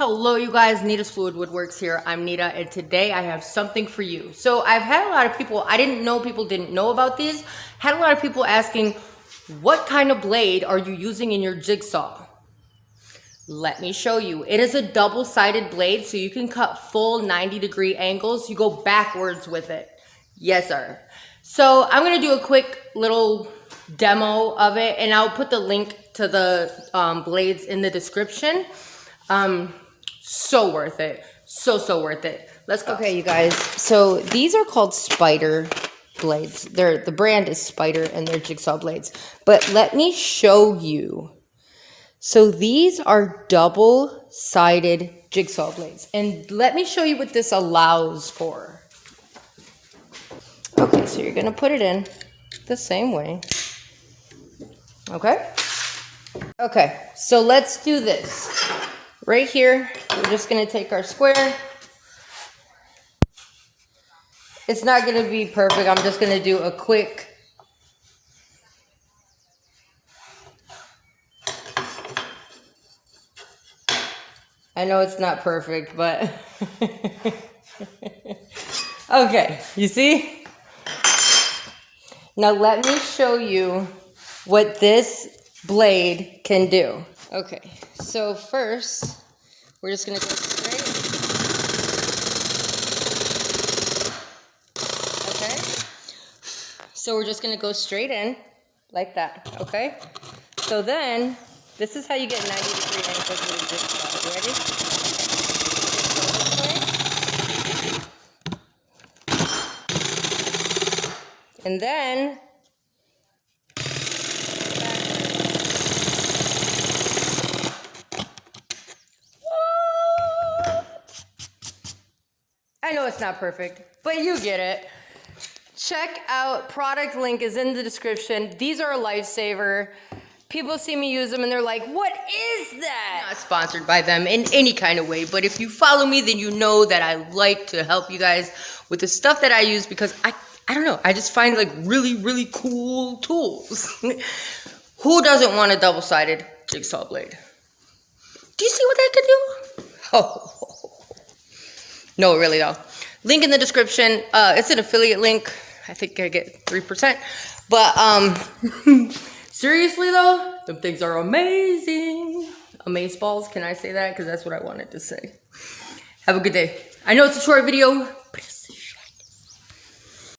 Hello you guys, Nita's Fluid Woodworks here. I'm Nita and today I have something for you. So I've had a lot of people, I didn't know people didn't know about these. Had a lot of people asking, what kind of blade are you using in your jigsaw? Let me show you. It is a double-sided blade so you can cut full 90-degree angles. You go backwards with it. Yes sir. So I'm gonna do a quick little demo of it and I'll put the link to the blades in the description. So worth it. So worth it. Let's go. Okay, you guys. So these are called Spyder blades. The brand is Spyder and they're jigsaw blades. But let me show you. So these are double-sided jigsaw blades. And let me show you what this allows for. Okay, so you're going to put it in the same way. Okay? Okay, so let's do this. Right here, we're just going to take our square. It's not going to be perfect. I'm just going to do a quick. I know it's not perfect, but. Okay, you see? Now let me show you what this blade can do. Okay, so first, we're just gonna go straight. Okay, so we're just gonna go straight in, like that, okay? So then, this is how you get 90-degree angles with a jigsaw. Ready? And then, I know it's not perfect, but you get it. Check out, product link is in the description. These are a lifesaver. People see me use them and they're like, what is that? I'm not sponsored by them in any kind of way, but if you follow me, then you know that I like to help you guys with the stuff that I use because I don't know, I just find like really cool tools. Who doesn't want a double-sided jigsaw blade? Do you see what that can do? Oh. No, really though. Link in the description. It's an affiliate link. I think I get 3%. But seriously though, them things are amazing. Amazeballs, can I say that? Because that's what I wanted to say. Have a good day. I know it's a short video, but it's